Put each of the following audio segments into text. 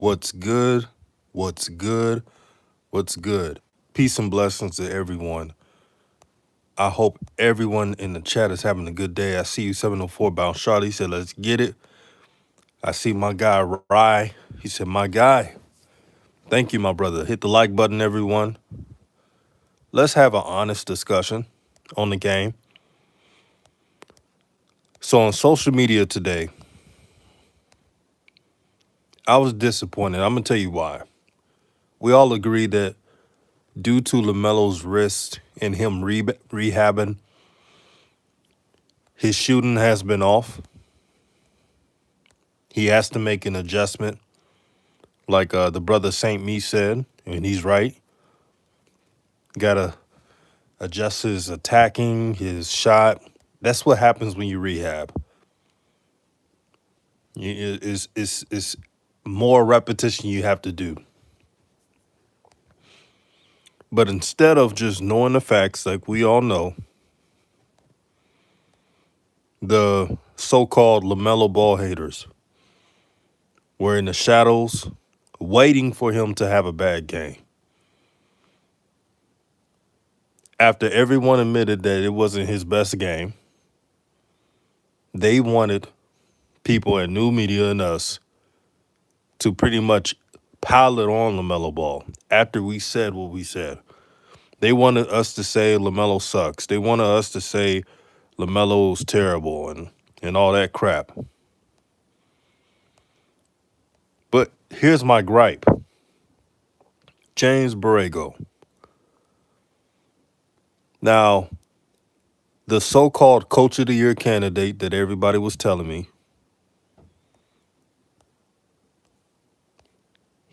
What's good? What's good? What's good? Peace and blessings to everyone. I hope everyone in the chat is having a good day. I see you 704 Bounce Charlie. He said, let's get it. I see my guy, Rye. He said, my guy. Thank you, my brother. Hit the like button, everyone. Let's have an honest discussion on the game. So on social media today, I was disappointed. I'm going to tell you why. We all agree that due to LaMelo's wrist and him rehabbing, his shooting has been off. He has to make an adjustment, like the brother Saint Me said, and he's right. Got to adjust his attacking, his shot. That's what happens when you rehab. It's more repetition you have to do. But instead of just knowing the facts, like we all know, the so-called Lamelo Ball haters were in the shadows waiting for him to have a bad game. After everyone admitted that it wasn't his best game, they wanted people at New Media and us to pretty much pile it on LaMelo Ball after we said what we said. They wanted us to say LaMelo sucks. They wanted us to say LaMelo's terrible and all that crap. But here's my gripe. James Borrego. Now, the so-called Coach of the Year candidate that everybody was telling me,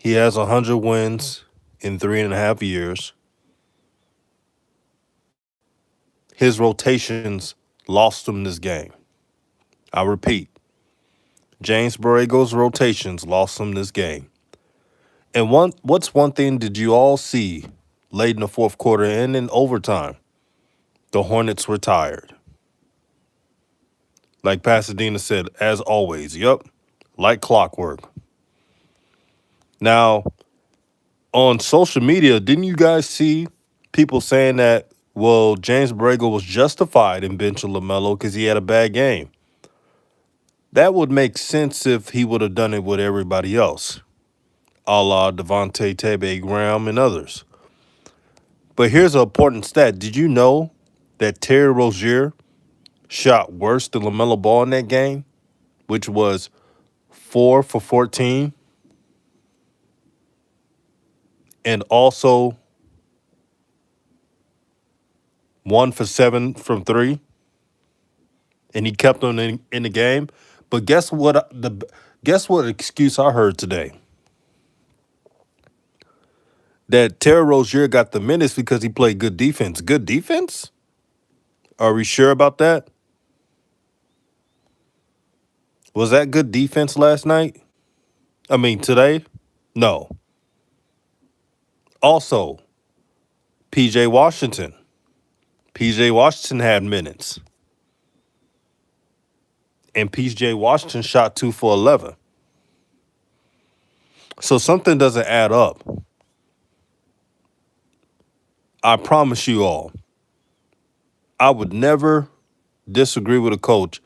he has 100 wins in 3.5 years. His rotations lost him this game. I repeat, James Borrego's rotations lost him this game. And what's one thing did you all see late in the fourth quarter and in overtime? The Hornets were tired. Like Pasadena said, as always, yep, like clockwork. Now, on social media, didn't you guys see people saying that, well, James Borrego was justified in benching LaMelo because he had a bad game? That would make sense if he would have done it with everybody else, a la Devontae Tebe Graham and others. But here's an important stat. Did you know that Terry Rozier shot worse than LaMelo Ball in that game, which was 4 for 14, and also 1 for 7 from 3, and he kept them in the game? But guess what? Guess what excuse I heard today? That Terry Rozier got the minutes because he played good defense. Good defense? Are we sure about that? Was that good defense last night? I mean, today? No. Also, PJ Washington. PJ Washington had minutes. And PJ Washington shot 2 for 11. So something doesn't add up. I promise you all, I would never disagree with a coach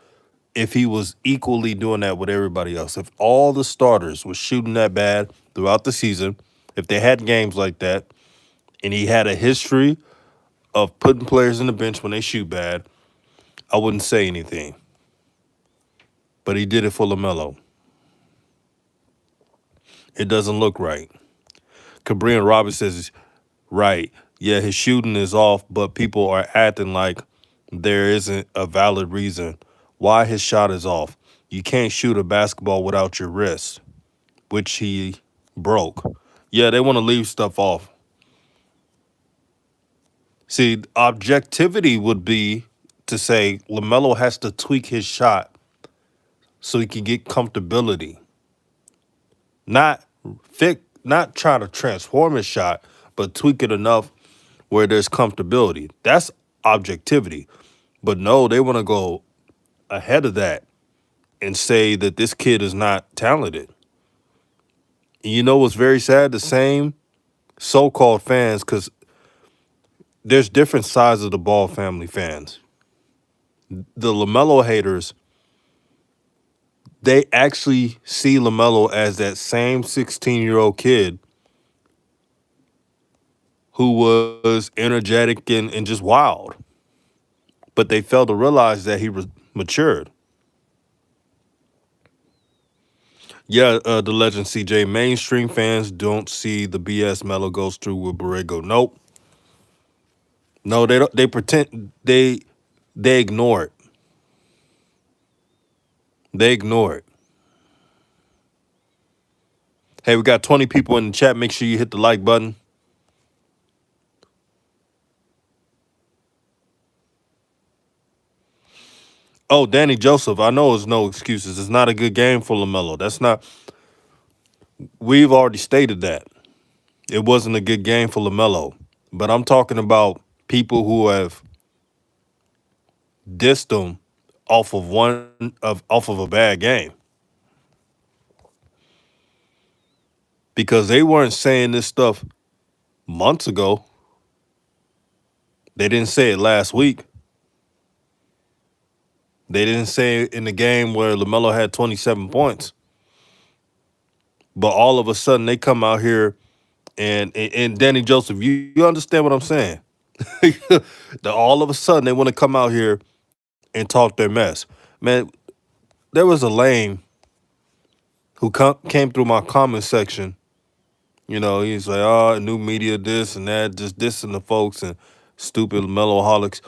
if he was equally doing that with everybody else. If all the starters were shooting that bad throughout the season, if they had games like that, and he had a history of putting players in the bench when they shoot bad, I wouldn't say anything. But he did it for LaMelo. It doesn't look right. Cabrian Roberts says, right, yeah, his shooting is off, but people are acting like there isn't a valid reason why his shot is off. You can't shoot a basketball without your wrist, which he broke. Yeah, they want to leave stuff off. See, objectivity would be to say LaMelo has to tweak his shot so he can get comfortability. Not try to transform his shot, but tweak it enough where there's comfortability. That's objectivity. But no, they want to go ahead of that and say that this kid is not talented. And you know what's very sad? The same so-called fans, because there's different sides of the Ball family fans. The LaMelo haters, they actually see LaMelo as that same 16-year-old kid who was energetic and just wild. But they failed to realize that he was matured. Yeah, the legend CJ. Mainstream fans don't see the BS Melo goes through with Borrego. Nope. No, they don't. They pretend they ignore it. They ignore it. Hey, we got 20 people in the chat. Make sure you hit the like button. Oh, Danny Joseph. I know it's no excuses. It's not a good game for LaMelo. That's not. We've already stated that it wasn't a good game for LaMelo. But I'm talking about people who have dissed him off of a bad game, because they weren't saying this stuff months ago. They didn't say it last week. They didn't say it in the game where LaMelo had 27 points. But all of a sudden they come out here and Danny Joseph, you understand what I'm saying? All of a sudden they want to come out here and talk their mess. Man, there was a lame who came through my comment section. You know, he's like, oh, new media, this and that, just dissing the folks and stupid Meloholics.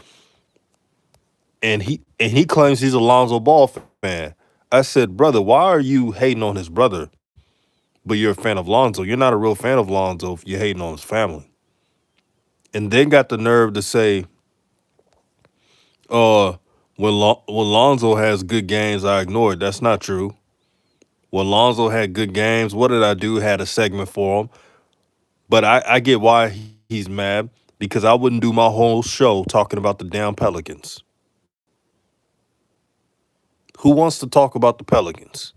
And he claims he's a Lonzo Ball fan. I said, brother, why are you hating on his brother, but you're a fan of Lonzo? You're not a real fan of Lonzo if you're hating on his family. And then got the nerve to say, uh, when Lonzo has good games, I ignore it. That's not true. When Lonzo had good games, what did I do? Had a segment for him. But I get why he's mad, because I wouldn't do my whole show talking about the damn Pelicans. Who wants to talk about the Pelicans?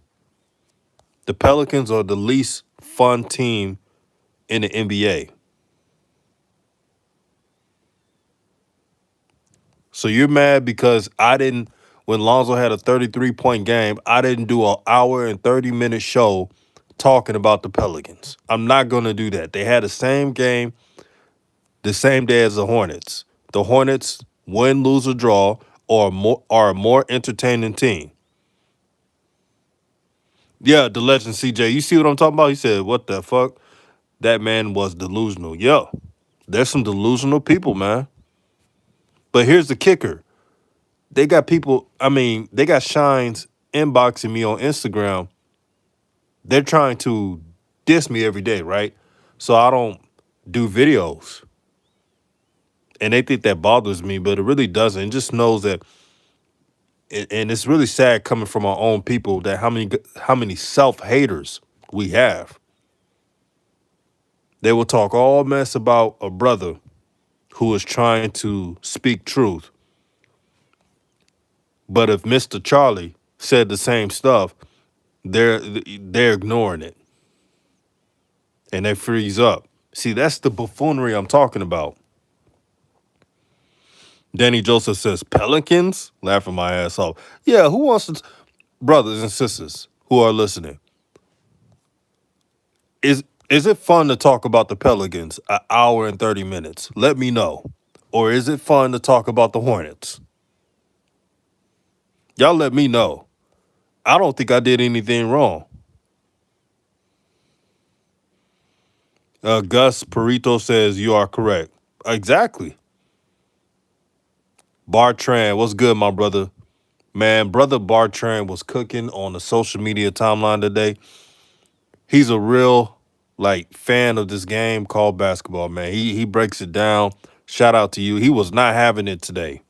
The Pelicans are the least fun team in the NBA. So you're mad because when Lonzo had a 33-point game, I didn't do an hour and 30-minute show talking about the Pelicans. I'm not going to do that. They had the same game the same day as the Hornets. The Hornets win, lose, or draw are a more entertaining team. Yeah, the legend CJ. You see what I'm talking about? He said, what the fuck? That man was delusional. Yo, there's some delusional people, man. But here's the kicker. They got people, they got Shines inboxing me on Instagram. They're trying to diss me every day, right? So I don't do videos. And they think that bothers me, but it really doesn't. It just knows that, and it's really sad coming from our own people, that how many self-haters we have. They will talk all mess about a brother who is trying to speak truth. But if Mr. Charlie said the same stuff, they're ignoring it. And they freeze up. See, that's the buffoonery I'm talking about. Danny Joseph says, Pelicans? Laughing my ass off. Yeah, who wants to... Brothers and sisters who are listening, is it fun to talk about the Pelicans an hour and 30 minutes? Let me know. Or is it fun to talk about the Hornets? Y'all let me know. I don't think I did anything wrong. Gus Perito says you are correct. Exactly. Bartran, what's good, my brother? Man, brother Bartran was cooking on the social media timeline today. He's a real fan of this game called basketball, man. He breaks it down. Shout out to you. He was not having it today.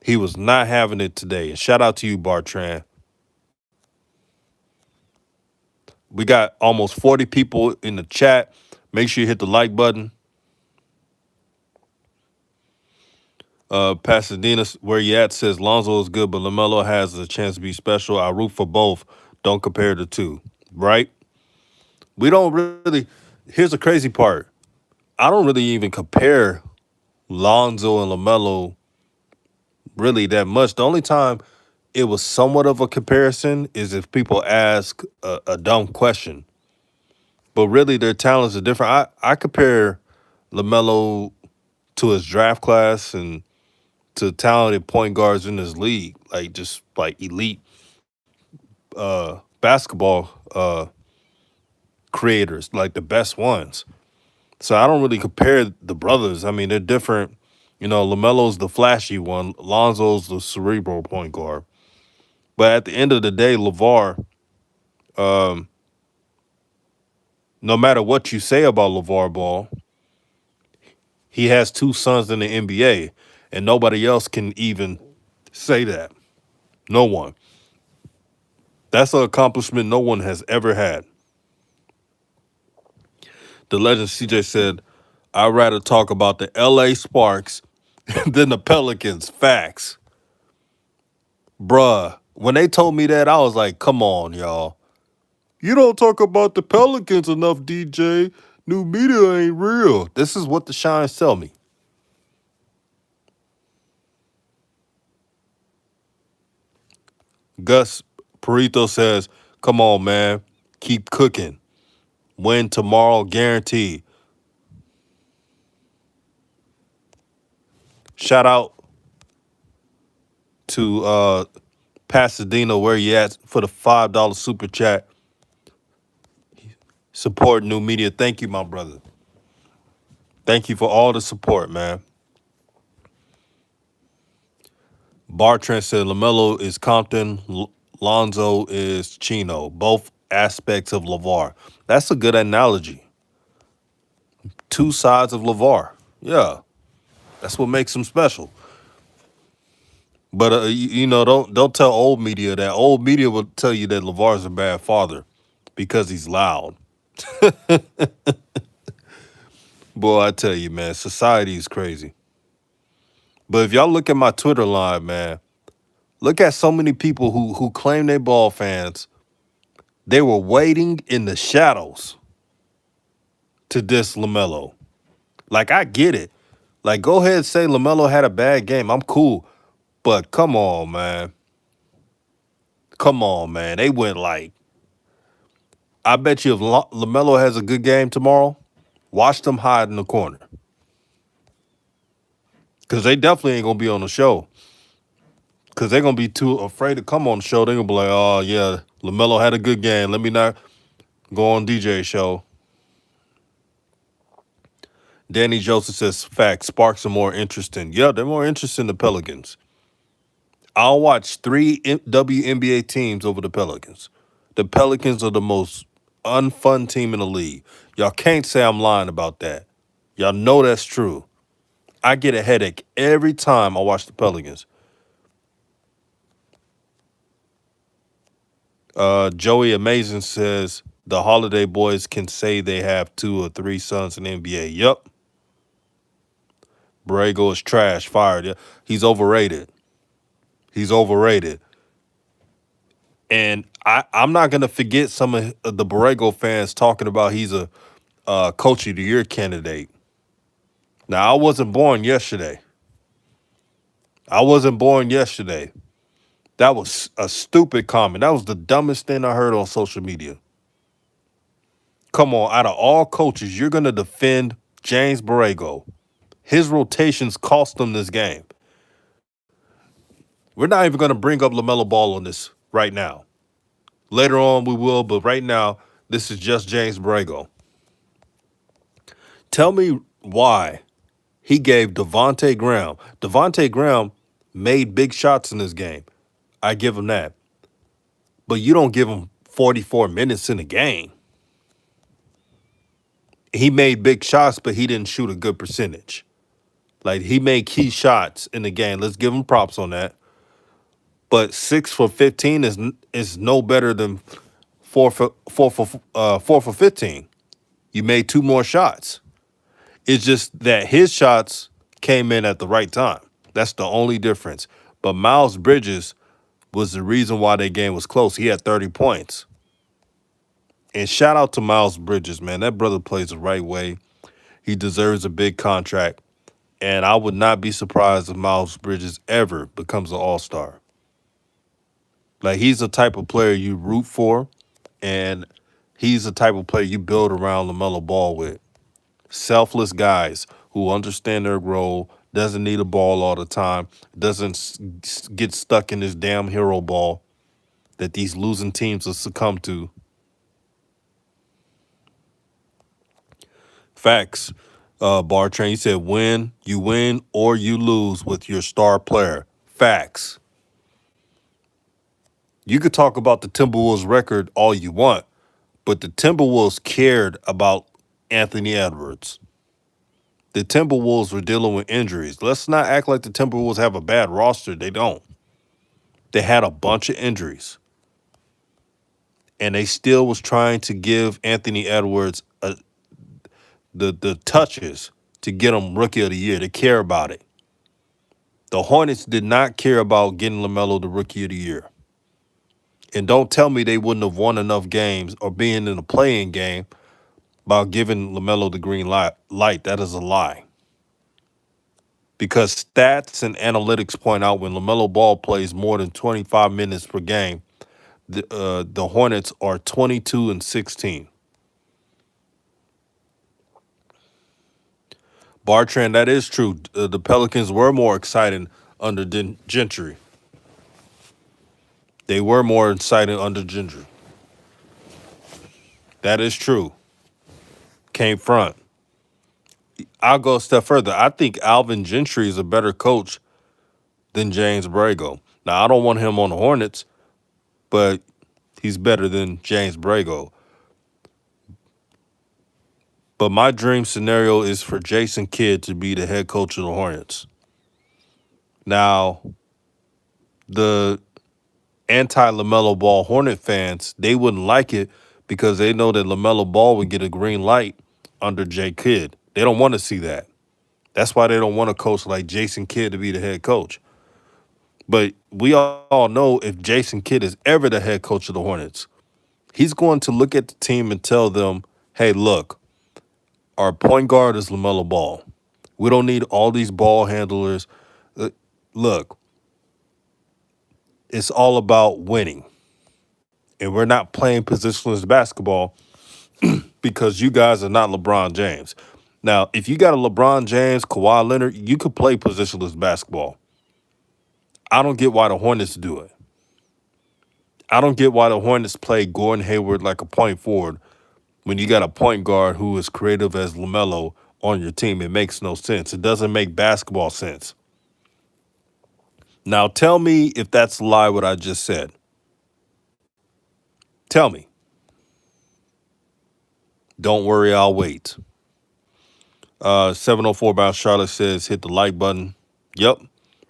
He was not having it today. And shout out to you, Bartran. We got almost 40 people in the chat. Make sure you hit the like button. Pasadena, where you at, says Lonzo is good, but LaMelo has a chance to be special. I root for both. Don't compare the two, right? We don't really. Here's the crazy part. I don't really even compare Lonzo and Lamelo really that much. The only time it was somewhat of a comparison is if people ask a dumb question. But really, their talents are different. I compare Lamelo to his draft class and to talented point guards in his league, like just like elite basketball creators, like the best ones. So I don't really compare the brothers. I mean, they're different. You know, Lamelo's the flashy one, Lonzo's the cerebral point guard. But at the end of the day, LeVar, um, no matter what you say about LeVar Ball, he has two sons in the NBA, and nobody else can even say that. No one. That's an accomplishment no one has ever had. The legend CJ said, I'd rather talk about the LA Sparks than the Pelicans. Facts. Bruh, when they told me that, I was like, come on, y'all. You don't talk about the Pelicans enough, DJ. New media ain't real. This is what the shines tell me. Gus Perito says, come on, man. Keep cooking. Win tomorrow, guaranteed. Shout out to Pasadena, where you at, for the $5 super chat. Support new media. Thank you, my brother. Thank you for all the support, man. Bartrand said LaMelo is Compton, Lonzo is Chino, both aspects of LeVar. That's a good analogy. Two sides of LeVar. Yeah, that's what makes him special. But you know, don't tell old media that. Old media will tell you that LeVar's a bad father because he's loud. Boy, I tell you, man, society is crazy. But if y'all look at my Twitter line, man, look at so many people who claim they ball fans. They were waiting in the shadows to diss LaMelo. Like, I get it. Like, go ahead and say LaMelo had a bad game. I'm cool. But come on, man. Come on, man. They went like, I bet you if LaMelo has a good game tomorrow, watch them hide in the corner. Because they definitely ain't going to be on the show. Because they're going to be too afraid to come on the show. They're going to be like, oh, yeah, LaMelo had a good game. Let me not go on DJ's show. Danny Joseph says, fact, Sparks are more interesting. Yeah, they're more interesting than the Pelicans. I'll watch three WNBA teams over the Pelicans. The Pelicans are the most unfun team in the league. Y'all can't say I'm lying about that. Y'all know that's true. I get a headache every time I watch the Pelicans. Joey Amazing says the Holiday Boys can say they have 2 or 3 sons in the NBA. Yup. Borrego is trash, fired. Yeah. He's overrated. He's overrated. And I'm not going to forget some of the Borrego fans talking about he's a Coach of the Year candidate. Now, I wasn't born yesterday. I wasn't born yesterday. That was a stupid comment. That was the dumbest thing I heard on social media. Come on, out of all coaches, you're going to defend James Borrego. His rotations cost them this game. We're not even going to bring up Lamelo Ball on this right now. Later on, we will, but right now, this is just James Borrego. Tell me why he gave Devontae Graham. Devontae Graham made big shots in this game. I give him that. But you don't give him 44 minutes in the game. He made big shots, but he didn't shoot a good percentage. Like, he made key shots in the game. Let's give him props on that. But 6 for 15 is no better than 4 for 15. You made 2 more shots. It's just that his shots came in at the right time. That's the only difference. But Miles Bridges was the reason why that game was close. He had 30 points. And shout out to Miles Bridges, man. That brother plays the right way. He deserves a big contract. And I would not be surprised if Miles Bridges ever becomes an all-star. Like, he's the type of player you root for, and he's the type of player you build around LaMelo Ball with. Selfless guys who understand their role, doesn't need a ball all the time, doesn't get stuck in this damn hero ball that these losing teams have succumbed to. Facts. Bar Train, you said you win or you lose with your star player. Facts. You could talk about the Timberwolves record all you want, but the Timberwolves cared about Anthony Edwards. The Timberwolves were dealing with injuries. Let's not act like the Timberwolves have a bad roster. They don't. They had a bunch of injuries. And they still was trying to give Anthony Edwards the touches to get him Rookie of the Year. They care about it. The Hornets did not care about getting LaMelo the Rookie of the Year. And don't tell me they wouldn't have won enough games or being in a playing game by giving LaMelo the green light. That is a lie. Because stats and analytics point out when LaMelo Ball plays more than 25 minutes per game, the Hornets are 22-16. Bartrand, that is true. The Pelicans were more exciting under Gentry. They were more exciting under Gentry. That is true. Came front. I'll go a step further. I think Alvin Gentry is a better coach than James Borrego. Now, I don't want him on the Hornets, but he's better than James Borrego. But my dream scenario is for Jason Kidd to be the head coach of the Hornets. Now, the anti-LaMelo Ball Hornet fans, they wouldn't like it because they know that LaMelo Ball would get a green light under Jay Kidd. They don't want to see that. That's why they don't want a coach like Jason Kidd to be the head coach. But we all know if Jason Kidd is ever the head coach of the Hornets, he's going to look at the team and tell them, hey, look, our point guard is LaMelo Ball. We don't need all these ball handlers. Look, it's all about winning. And we're not playing positionless basketball because you guys are not LeBron James. Now, if you got a LeBron James, Kawhi Leonard, you could play positionless basketball. I don't get why the Hornets do it. I don't get why the Hornets play Gordon Hayward like a point forward when you got a point guard who is creative as LaMelo on your team. It makes no sense. It doesn't make basketball sense. Now, tell me if that's a lie what I just said. Tell me. Don't worry, I'll wait. 704 Bound Charlotte says hit the like button. Yep.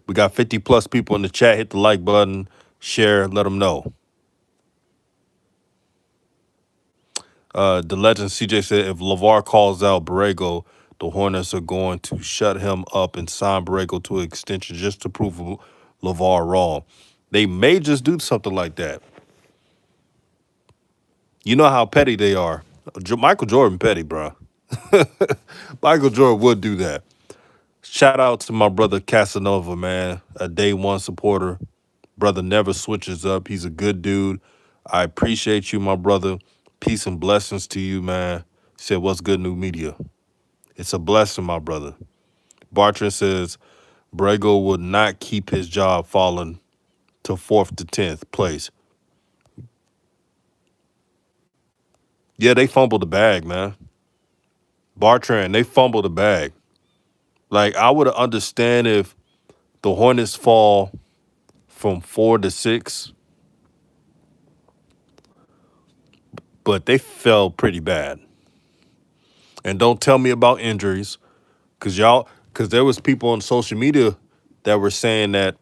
We got 50 plus people in the chat. Hit the like button, share, let them know. The legend CJ said if LeVar calls out Borrego, the Hornets are going to shut him up and sign Borrego to an extension just to prove LeVar wrong. They may just do something like that. You know how petty they are. Michael Jordan petty, bro. Michael Jordan would do that. Shout out to my brother Casanova, man, a day one supporter. Brother never switches up. He's a good dude. I appreciate you, my brother. Peace and blessings to you, man. He said, what's good, new media? It's a blessing, my brother. Bartrand says, Borrego would not keep his job falling to 4th to 10th place. Yeah, they fumbled the bag, man. Bartrand, they fumbled the bag. Like, I would understand if the Hornets fall from 4 to 6, but they fell pretty bad. And don't tell me about injuries, because there was people on social media that were saying that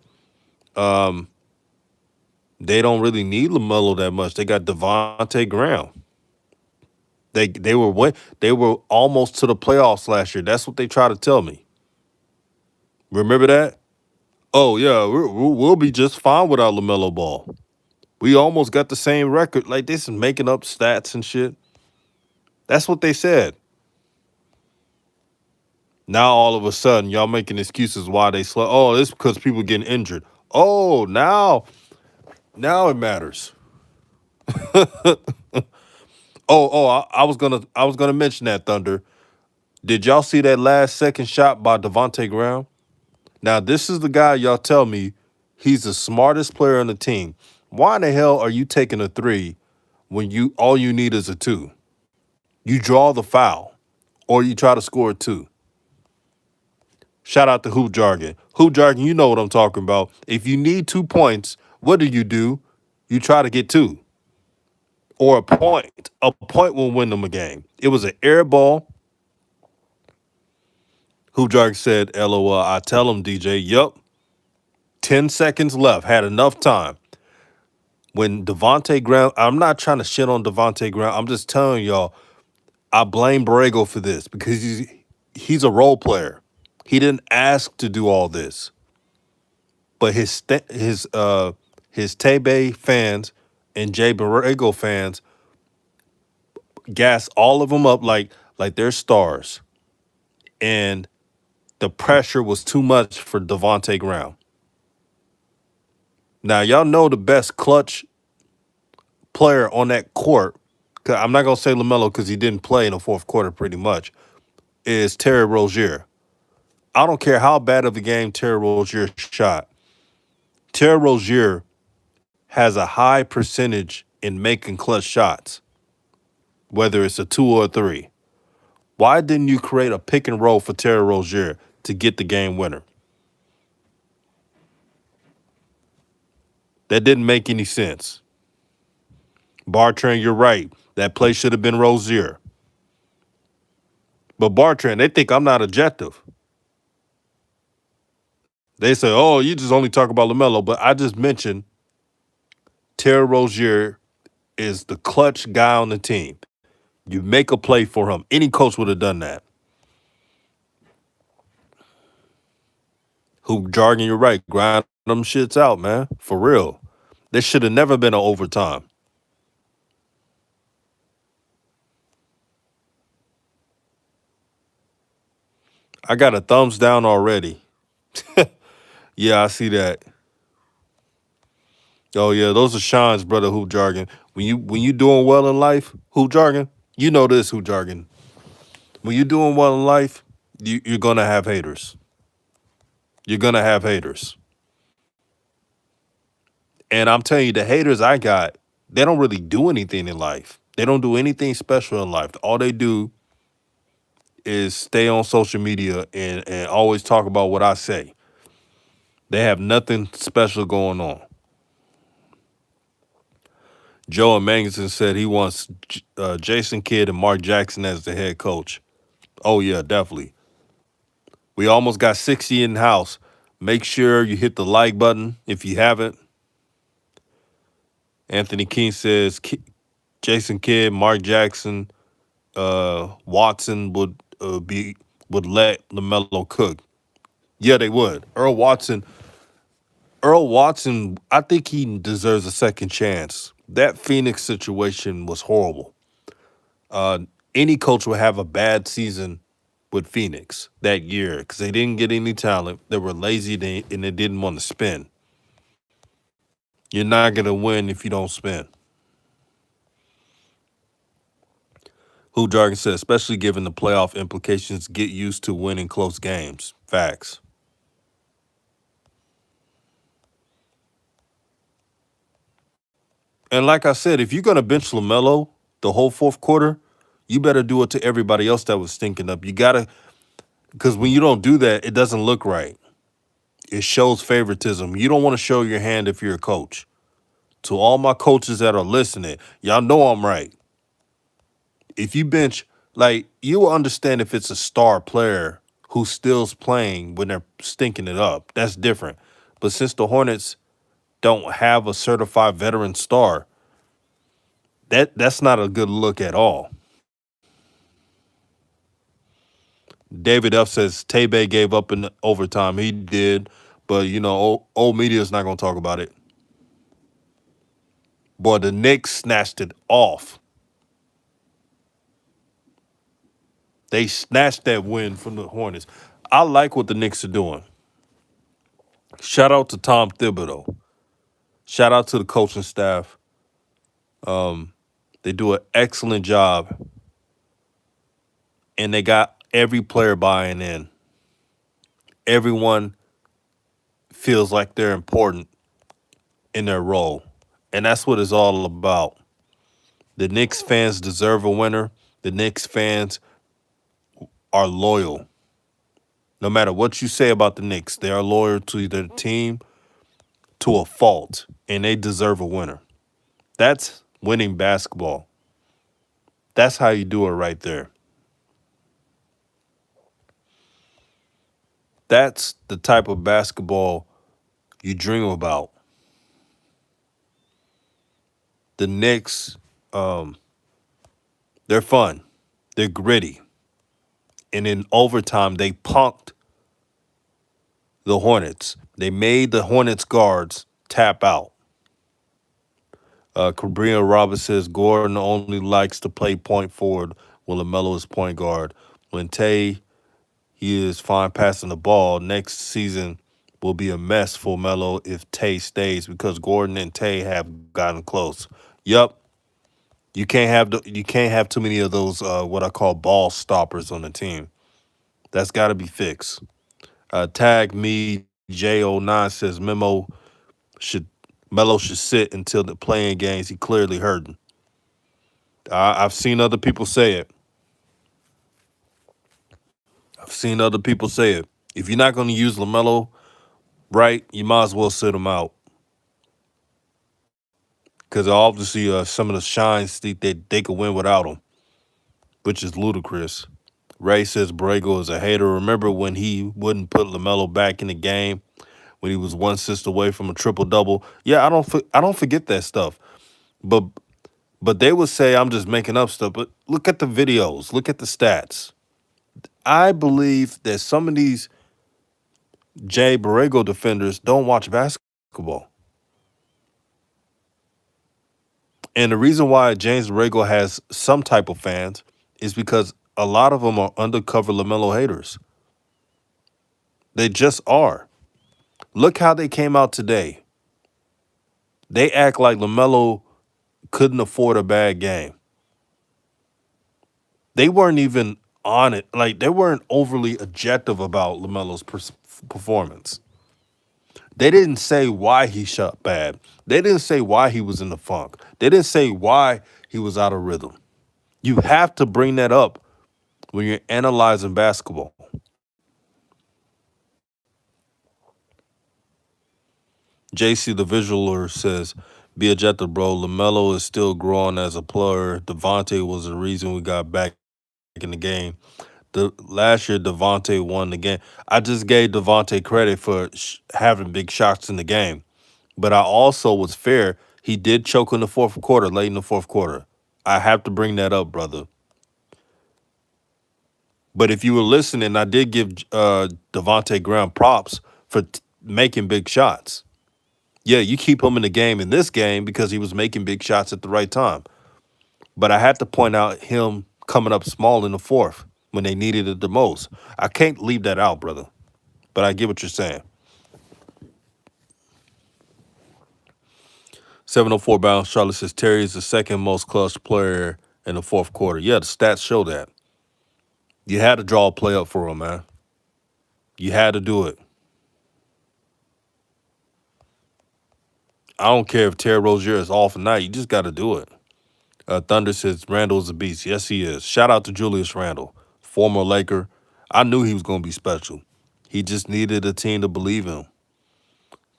they don't really need LaMelo that much. They got Devontae Graham. They were almost to the playoffs last year. That's what they try to tell me. Remember that? Oh yeah, we'll be just fine without LaMelo Ball. We almost got the same record. Like this is making up stats and shit. That's what they said. Now all of a sudden, y'all making excuses why they slow. Oh, it's because people getting injured. Oh, now it matters. I was gonna mention that Thunder. Did y'all see that last second shot by Devontae Graham? Now this is the guy y'all tell me he's the smartest player on the team. Why in the hell are you taking a three when you all you need is a two? You draw the foul, or you try to score a two. Shout out to Hoop Jargon. Hoop Jargon, you know what I'm talking about. If you need 2 points, what do? You try to get two or a point. A point will win them a game. It was an air ball. Hoop Jargon said, LOL. I tell him, DJ, yup. 10 seconds left. Had enough time. When Devontae Graham, I'm not trying to shit on Devontae Graham. I'm just telling y'all, I blame Borrego for this because he's a role player. He didn't ask to do all this. But his Tebe fans and Jay Borrego fans gas all of them up like they're stars, and the pressure was too much for Devontae Graham. Now y'all know the best clutch player on that court. 'Cause I'm not gonna say Lamelo because he didn't play in the fourth quarter pretty much. Is Terry Rozier. I don't care how bad of a game Terry Rozier shot. Terry Rozier has a high percentage in making clutch shots, whether it's a two or a three. Why didn't you create a pick and roll for Terry Rozier to get the game winner? That didn't make any sense. Bartrand, you're right. That play should have been Rozier. But Bartrand, they think I'm not objective. They say, oh, you just only talk about LaMelo. But I just mentioned Terry Rozier is the clutch guy on the team. You make a play for him. Any coach would have done that. Who jargon, you're right. Grind them shits out, man. For real. There should have never been an overtime. I got a thumbs down already. Yeah, I see that. Oh yeah, those are Sean's brother hoop jargon. When you doing well in life, hoop jargon, you know this hoop jargon. When you doing well in life, you're gonna have haters. You're gonna have haters. And I'm telling you, the haters I got, they don't really do anything in life. They don't do anything special in life. All they do is stay on social media and always talk about what I say. They have nothing special going on. Joe Manginson said he wants Jason Kidd and Mark Jackson as the head coach. Oh, yeah, definitely. We almost got 60 in the house. Make sure you hit the like button if you haven't. Anthony King says Jason Kidd, Mark Jackson, Watson would let LaMelo cook. Yeah, they would. Earl Watson, I think he deserves a second chance. That Phoenix situation was horrible. Uh, any coach would have a bad season with Phoenix that year because they didn't get any talent. They were lazy and they didn't want to spend. You're not going to win if you don't spend. Who Jargon said, especially given the playoff implications, get used to winning close games. Facts. And like I said, if you're going to bench LaMelo the whole fourth quarter, you better do it to everybody else that was stinking up. You got to, because when you don't do that, it doesn't look right. It shows favoritism. You don't want to show your hand if you're a coach. To all my coaches that are listening, y'all know I'm right. If you bench, like, you will understand if it's a star player who still's playing when they're stinking it up. That's different. But since the Hornets don't have a certified veteran star, that's not a good look at all. David F says Tebe gave up in overtime. He did, but old media is not going to talk about it. Boy, the Knicks snatched it off. They snatched that win from the Hornets. I like what the Knicks are doing. Shout out to Tom Thibodeau. Shout out to the coaching staff. They do an excellent job, and they got every player buying in. Everyone feels like they're important in their role, and that's what it's all about. The Knicks fans deserve a winner. The Knicks fans are loyal. No matter what you say about the Knicks, they are loyal to their team to a fault, and they deserve a winner. That's winning basketball. That's how you do it right there. That's the type of basketball you dream about. The Knicks, um, they're fun. They're gritty. And in overtime, they punked the Hornets. They made the Hornets guards tap out. Cabrera Roberts says Gordon only likes to play point forward when LaMelo is point guard. When Tay, he is fine passing the ball. Next season will be a mess for Melo if Tay stays because Gordon and Tay have gotten close. Yup, you can't have too many of those what I call ball stoppers on the team. That's got to be fixed. Tag me J09 says should Melo should sit until the playing games. He clearly hurting. I've seen other people say it. I've seen other people say it. If you're not going to use LaMelo right, you might as well sit him out. Because obviously some of the shines think that they could win without him, which is ludicrous. Ray says Borrego is a hater. Remember when he wouldn't put LaMelo back in the game when he was one assist away from a triple double? Yeah, I don't forget that stuff. But they would say I'm just making up stuff. But look at the videos. Look at the stats. I believe that some of these Jay Borrego defenders don't watch basketball. And the reason why James Borrego has some type of fans is because a lot of them are undercover LaMelo haters. They just are. Look how they came out today. They act like LaMelo couldn't afford a bad game. They weren't even on it. Like, they weren't overly objective about LaMelo's performance. They didn't say why he shot bad. They didn't say why he was in the funk. They didn't say why he was out of rhythm. You have to bring that up when you're analyzing basketball. JC the Visualer says, be objective, bro. LaMelo is still growing as a player. Devontae was the reason we got back in the game. The last year, Devontae won the game. I just gave Devontae credit for having big shots in the game. But I also was fair. He did choke in the fourth quarter, late in the fourth quarter. I have to bring that up, brother. But if you were listening, I did give Devontae Graham props for making big shots. Yeah, you keep him in the game in this game because he was making big shots at the right time. But I had to point out him coming up small in the fourth when they needed it the most. I can't leave that out, brother. But I get what you're saying. 704 Bounce Charlotte says Terry is the second most clutch player in the fourth quarter. Yeah, the stats show that. You had to draw a play up for him, man. You had to do it. I don't care if Terry Rozier is off tonight. You just got to do it. Thunder says Randall is a beast. Yes, he is. Shout out to Julius Randle, former Laker. I knew he was going to be special. He just needed a team to believe in him.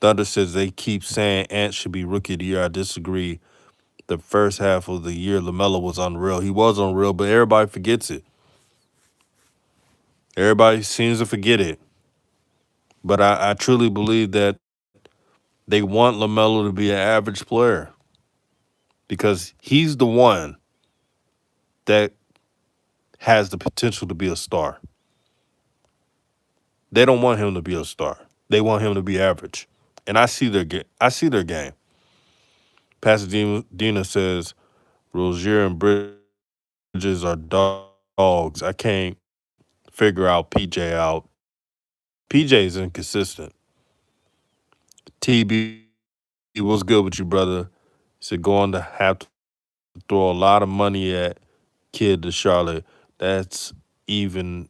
Thunder says they keep saying Ant should be rookie of the year. I disagree. The first half of the year, LaMelo was unreal. He was unreal, but everybody forgets it. Everybody seems to forget it. But I truly believe that they want LaMelo to be an average player because he's the one that has the potential to be a star. They don't want him to be a star. They want him to be average. And I see their game. Pasadena says Rozier and Bridges are dogs. I can't figure out PJ out. PJ is inconsistent. TB, what's good with you, brother? Said going to have to throw a lot of money at kid to Charlotte. That's even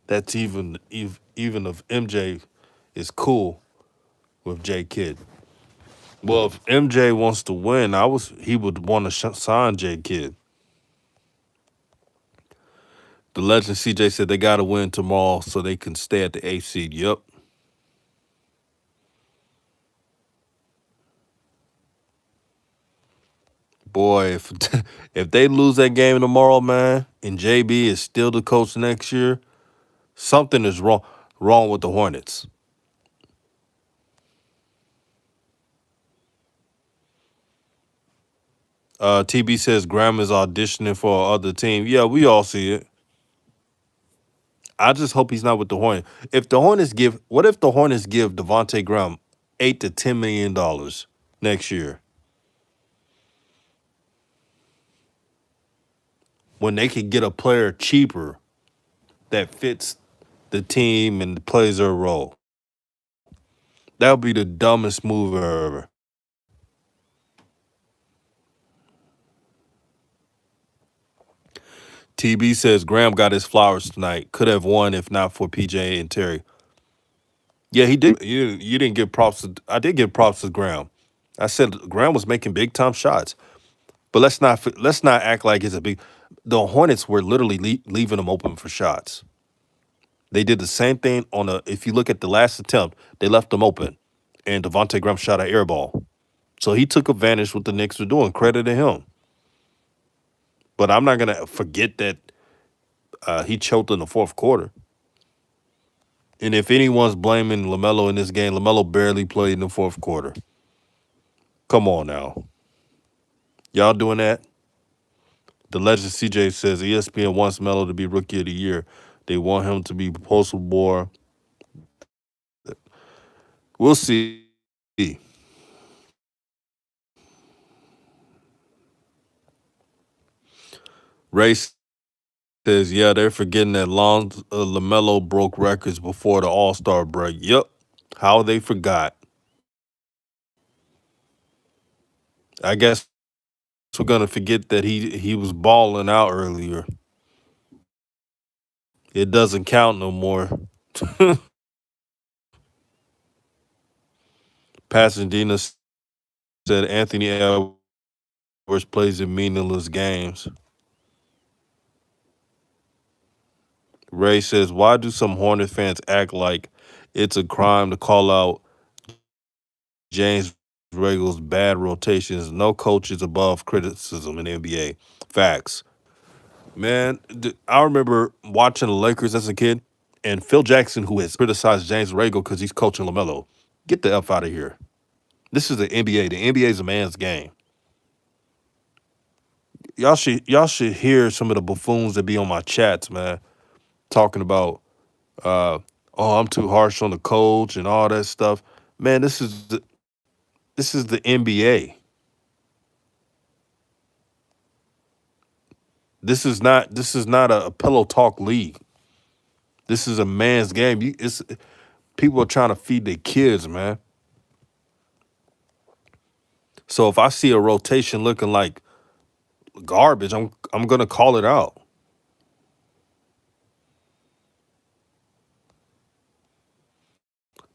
that's even if MJ is cool with J Kid. Well, if MJ wants to win, he would want to sign J Kid. The legend CJ said they got to win tomorrow so they can stay at the 8th seed. Yep. Boy, if if they lose that game tomorrow, man, and JB is still the coach next year, something is wrong with the Hornets. TB says Graham is auditioning for other team. Yeah, we all see it. I just hope he's not with the Hornets. What if the Hornets give Devontae Graham $8 to $10 million next year when they could get a player cheaper that fits the team and plays their role? That would be the dumbest move ever. TB says Graham got his flowers tonight. Could have won if not for PJ and Terry. Yeah, he did. You didn't give props. I did give props to Graham. I said Graham was making big time shots. But let's not act like it's a big. The Hornets were literally leaving them open for shots. They did the same thing on a. If you look at the last attempt, they left them open, and Devontae Graham shot an air ball. So he took advantage what the Knicks were doing. Credit to him. But I'm not gonna forget that he choked in the fourth quarter. And if anyone's blaming Lamelo in this game, Lamelo barely played in the fourth quarter. Come on now, y'all doing that? The legend CJ says ESPN wants Melo to be Rookie of the Year. They want him to be Postal Boy. We'll see. Ray says, yeah, they're forgetting that Lamelo broke records before the All Star break. Yep. How they forgot. I guess we're gonna forget that he was balling out earlier. It doesn't count no more. Pasadena said Anthony Edwards plays in meaningless games. Ray says, why do some Hornet fans act like it's a crime to call out James Regal's bad rotations? No coach is above criticism in the NBA. Facts. Man, I remember watching the Lakers as a kid, and Phil Jackson, who has criticized James Regal because he's coaching LaMelo. Get the F out of here. This is the NBA. The NBA is a man's game. Y'all should hear some of the buffoons that be on my chats, man, talking about oh, I'm too harsh on the coach and all that stuff. Man, this is the NBA. This is not a pillow talk league. This is a man's game. It's people are trying to feed their kids, man. So if I see a rotation looking like garbage, I'm gonna call it out.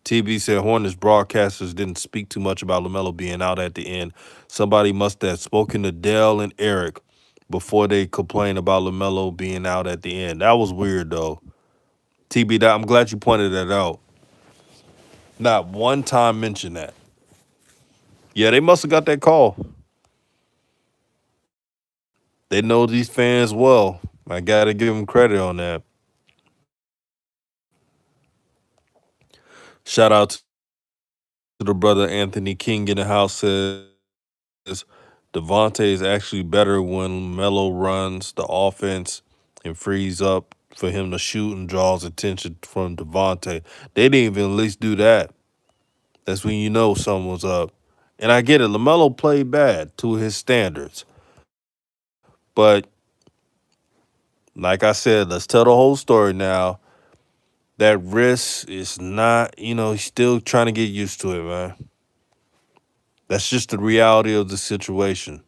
TB said Hornets broadcasters didn't speak too much about LaMelo being out at the end. Somebody must have spoken to Dell and Eric before they complained about LaMelo being out at the end. That was weird though. TB, I'm glad you pointed that out. Not one time mentioned that. Yeah, they must have got that call. They know these fans well. I gotta give them credit on that. Shout out to the brother Anthony King in the house says Devontae is actually better when Melo runs the offense and frees up for him to shoot and draws attention from Devontae. They didn't even at least do that. That's when you know someone's up. And I get it, LaMelo played bad to his standards. But like I said, let's tell the whole story now. That wrist is not, he's still trying to get used to it, man. That's just the reality of the situation.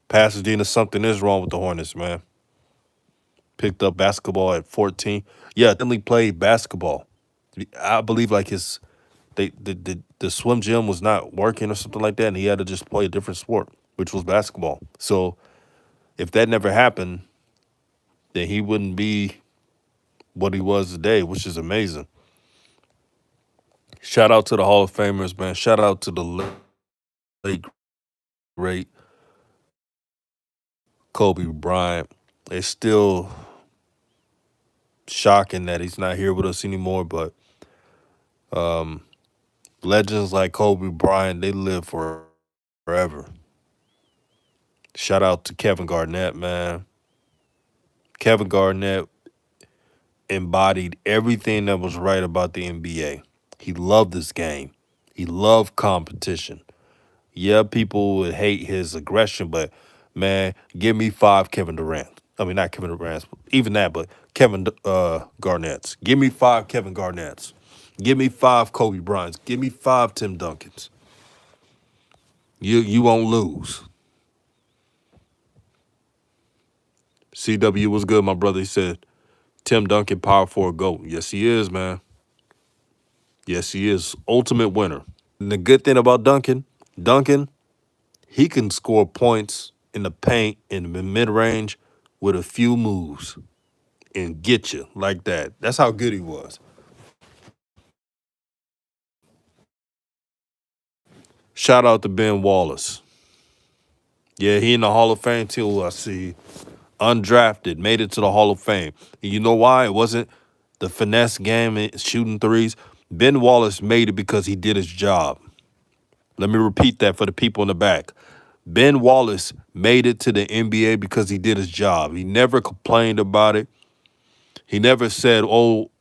Pasadena, something is wrong with the Hornets, man. Picked up basketball at 14. Yeah, definitely played basketball. I believe like the swim gym was not working or something like that, and he had to just play a different sport, which was basketball. So if that never happened, then he wouldn't be what he was today, which is amazing. Shout out to the Hall of Famers, man. Shout out to the late great Kobe Bryant. It's still shocking that he's not here with us anymore, but um, legends like Kobe Bryant, they live forever. Shout out to Kevin Garnett, man. Kevin Garnett embodied everything that was right about the NBA. He loved this game. He loved competition. Yeah, people would hate his aggression, but man, give me five Kevin Durant. I mean, not Kevin Durant, even that, but Kevin Garnett's. Give me five Kevin Garnett's. Give me five Kobe Bryant's. Give me five Tim Duncan's. You won't lose. CW was good, my brother. He said Tim Duncan, power forward GOAT. Yes, he is, man. Yes, he is. Ultimate winner. And the good thing about Duncan, he can score points in the paint in the mid range with a few moves and get you like that. That's how good he was. Shout out to Ben Wallace. Yeah, he in the Hall of Fame too. I see. Undrafted, made it to the Hall of Fame. And you know why? It wasn't the finesse game and shooting threes. Ben Wallace made it because he did his job. Let me repeat that for the people in the back. Ben Wallace made it to the NBA because he did his job. He never complained about it. He never said, oh,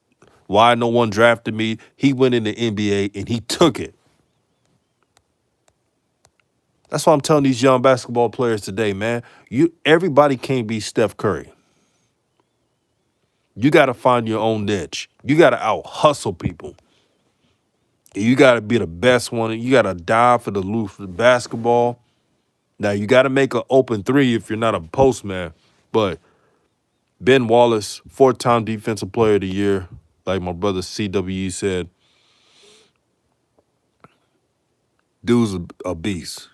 why no one drafted me? He went in the NBA and he took it. That's why I'm telling these young basketball players today, man. Everybody can't be Steph Curry. You got to find your own niche. You got to out hustle people. You got to be the best one. You got to die for the loose basketball. Now you got to make an open three if you're not a post man. But Ben Wallace, 4-time Defensive Player of the Year, like my brother CWE said, dude's a beast.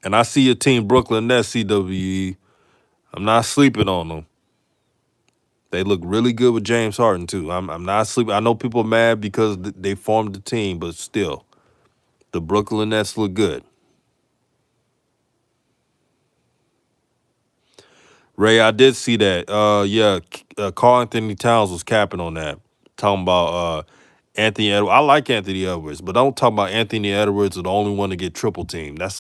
And I see your team, Brooklyn Nets, CWE. I'm not sleeping on them. They look really good with James Harden, too. I'm not sleeping. I know people are mad because they formed the team, but still, the Brooklyn Nets look good. Ray, I did see that. Carl Anthony Towns was capping on that. Talking about Anthony Edwards. I like Anthony Edwards, but don't talk about Anthony Edwards as the only one to get triple team. That's